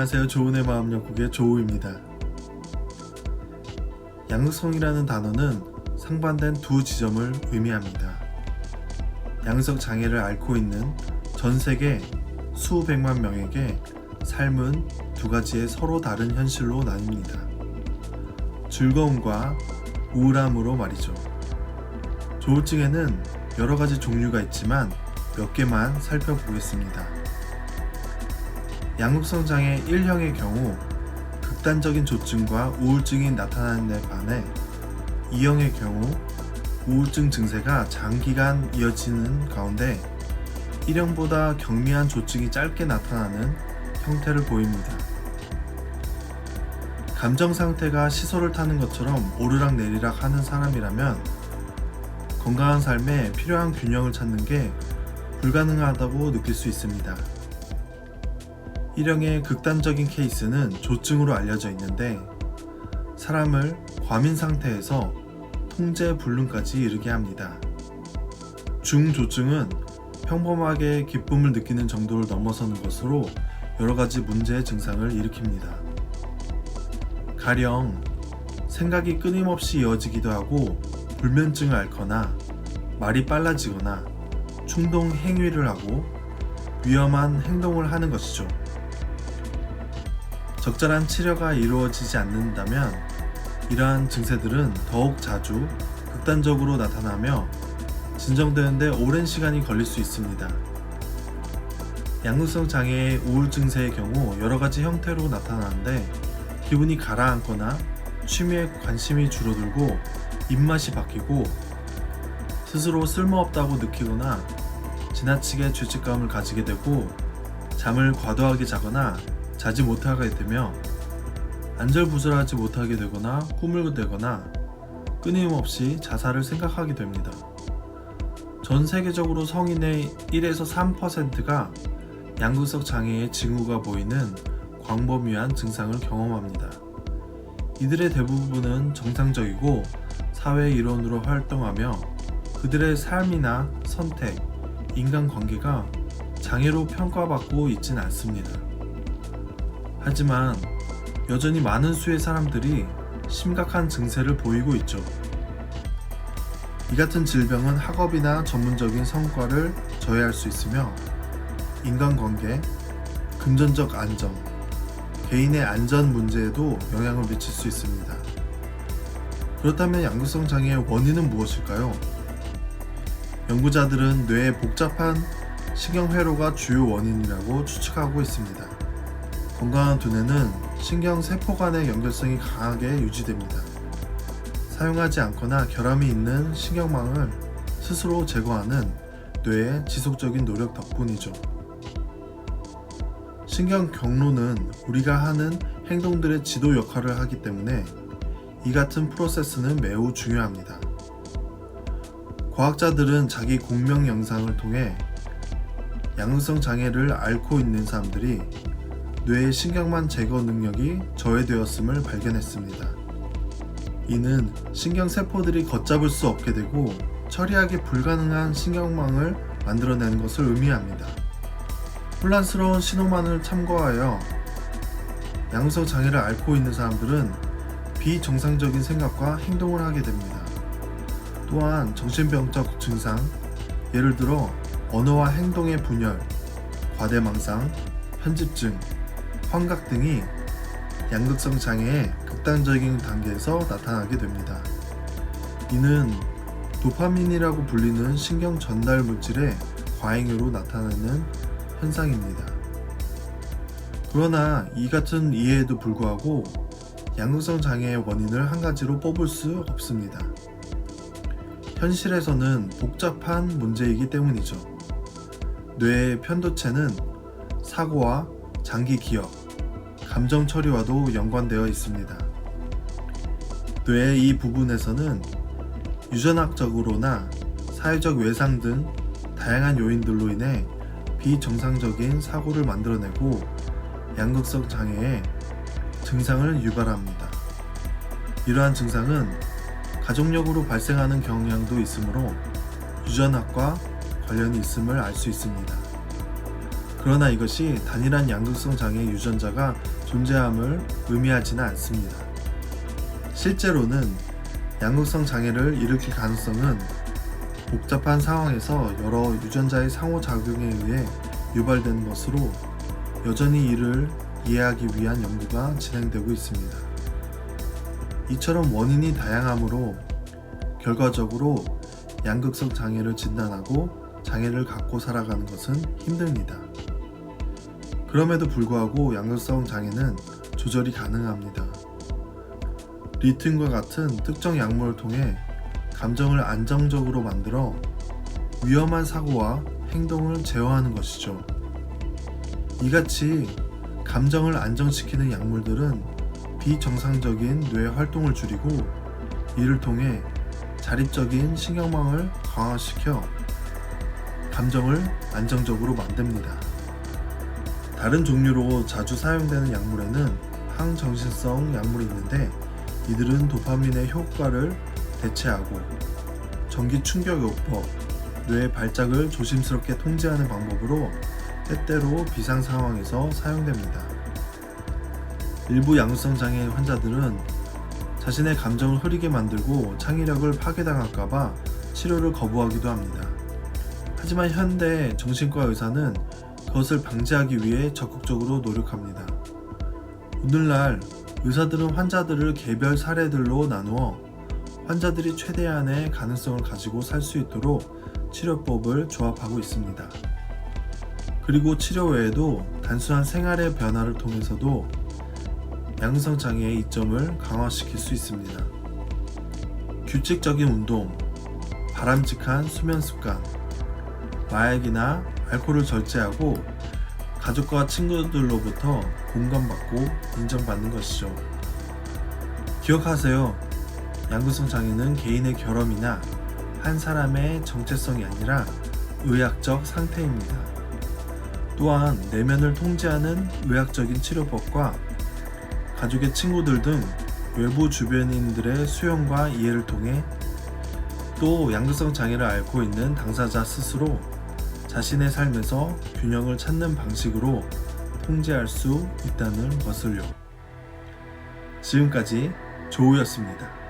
안녕하세요. 조은의 마음 약국의 조우입니다. 양극성이라는 단어는 상반된 두 지점을 의미합니다. 양극성 장애를 앓고 있는 전 세계 수백만 명에게 삶은 두 가지의 서로 다른 현실로 나뉩니다. 즐거움과 우울함으로 말이죠. 조울증에는 여러 가지 종류가 있지만 몇 개만 살펴보겠습니다. 양극성 장애 1형의 경우 극단적인 조증과 우울증이 나타나는 데 반해 2형의 경우 우울증 증세가 장기간 이어지는 가운데 1형보다 경미한 조증이 짧게 나타나는 형태를 보입니다. 감정 상태가 시소를 타는 것처럼 오르락 내리락 하는 사람이라면 건강한 삶에 필요한 균형을 찾는 게 불가능하다고 느낄 수 있습니다. 1형의 극단적인 케이스는 조증으로 알려져 있는데 사람을 과민 상태에서 통제 불능까지 이르게 합니다. 중조증은 평범하게 기쁨을 느끼는 정도를 넘어서는 것으로 여러 가지 문제의 증상을 일으킵니다. 가령 생각이 끊임없이 이어지기도 하고 불면증을 앓거나 말이 빨라지거나 충동 행위를 하고 위험한 행동을 하는 것이죠. 적절한 치료가 이루어지지 않는다면 이러한 증세들은 더욱 자주 극단적으로 나타나며 진정되는데 오랜 시간이 걸릴 수 있습니다. 양극성 장애의 우울 증세의 경우 여러 가지 형태로 나타나는데 기분이 가라앉거나 취미에 관심이 줄어들고 입맛이 바뀌고 스스로 쓸모없다고 느끼거나 지나치게 죄책감을 가지게 되고 잠을 과도하게 자거나 자지 못하게 되며 안절부절하지 못하게 되거나 꿈을 대거나 끊임없이 자살을 생각하게 됩니다. 전 세계적으로 성인의 1에서 3%가 양극성 장애의 징후가 보이는 광범위한 증상을 경험합니다. 이들의 대부분은 정상적이고 사회 일원으로 활동하며 그들의 삶이나 선택, 인간관계가 장애로 평가받고 있진 않습니다. 하지만 여전히 많은 수의 사람들이 심각한 증세를 보이고 있죠. 이 같은 질병은 학업이나 전문적인 성과를 저해할 수 있으며 인간관계, 금전적 안정, 개인의 안전 문제에도 영향을 미칠 수 있습니다. 그렇다면 양극성 장애의 원인은 무엇일까요? 연구자들은 뇌의 복잡한 신경회로가 주요 원인이라고 추측하고 있습니다. 건강한 두뇌는 신경세포 간의 연결성이 강하게 유지됩니다. 사용하지 않거나 결함이 있는 신경망을 스스로 제거하는 뇌의 지속적인 노력 덕분이죠. 신경 경로는 우리가 하는 행동들의 지도 역할을 하기 때문에 이 같은 프로세스는 매우 중요합니다. 과학자들은 자기 공명 영상을 통해 양극성 장애를 앓고 있는 사람들이 뇌의 신경망 제거 능력이 저해되었음을 발견했습니다. 이는 신경세포들이 걷잡을 수 없게 되고 처리하기 불가능한 신경망을 만들어내는 것을 의미합니다. 혼란스러운 신호만을 참고하여 양극성 장애를 앓고 있는 사람들은 비정상적인 생각과 행동을 하게 됩니다. 또한 정신병적 증상, 예를 들어 언어와 행동의 분열, 과대망상, 편집증, 환각 등이 양극성 장애의 극단적인 단계에서 나타나게 됩니다. 이는 도파민이라고 불리는 신경 전달 물질의 과잉으로 나타나는 현상입니다. 그러나 이 같은 이해에도 불구하고 양극성 장애의 원인을 한 가지로 뽑을 수 없습니다. 현실에서는 복잡한 문제이기 때문이죠. 뇌의 편도체는 사고와 장기 기억, 감정 처리와도 연관되어 있습니다. 뇌의 이 부분에서는 유전학적으로나 사회적 외상 등 다양한 요인들로 인해 비정상적인 사고를 만들어내고 양극성 장애의 증상을 유발합니다. 이러한 증상은 가족력으로 발생하는 경향도 있으므로 유전학과 관련이 있음을 알 수 있습니다. 그러나 이것이 단일한 양극성 장애 유전자가 존재함을 의미하지는 않습니다. 실제로는 양극성 장애를 일으킬 가능성은 복잡한 상황에서 여러 유전자의 상호작용에 의해 유발되는 것으로 여전히 이를 이해하기 위한 연구가 진행되고 있습니다. 이처럼 원인이 다양하므로 결과적으로 양극성 장애를 진단하고 장애를 갖고 살아가는 것은 힘듭니다. 그럼에도 불구하고 양극성 장애는 조절이 가능합니다. 리튬과 같은 특정 약물을 통해 감정을 안정적으로 만들어 위험한 사고와 행동을 제어하는 것이죠. 이같이 감정을 안정시키는 약물들은 비정상적인 뇌 활동을 줄이고 이를 통해 자립적인 신경망을 강화시켜 감정을 안정적으로 만듭니다. 다른 종류로 자주 사용되는 약물에는 항정신성 약물이 있는데 이들은 도파민의 효과를 대체하고 전기 충격요법, 뇌의 발작을 조심스럽게 통제하는 방법으로 때때로 비상 상황에서 사용됩니다. 일부 양극성 장애 환자들은 자신의 감정을 흐리게 만들고 창의력을 파괴당할까봐 치료를 거부하기도 합니다. 하지만 현대 정신과 의사는 그것을 방지하기 위해 적극적으로 노력합니다. 오늘날 의사들은 환자들을 개별 사례들로 나누어 환자들이 최대한의 가능성을 가지고 살 수 있도록 치료법을 조합하고 있습니다. 그리고 치료 외에도 단순한 생활의 변화를 통해서도 양극성 장애의 이점을 강화시킬 수 있습니다. 규칙적인 운동, 바람직한 수면 습관, 마약이나 알코올을 절제하고 가족과 친구들로부터 공감받고 인정받는 것이죠. 기억하세요. 양극성 장애는 개인의 결함이나 한 사람의 정체성이 아니라 의학적 상태입니다. 또한 내면을 통제하는 의학적인 치료법과 가족의 친구들 등 외부 주변인들의 수용과 이해를 통해 또 양극성 장애를 앓고 있는 당사자 스스로 자신의 삶에서 균형을 찾는 방식으로 통제할 수 있다는 것을요. 지금까지 조우였습니다.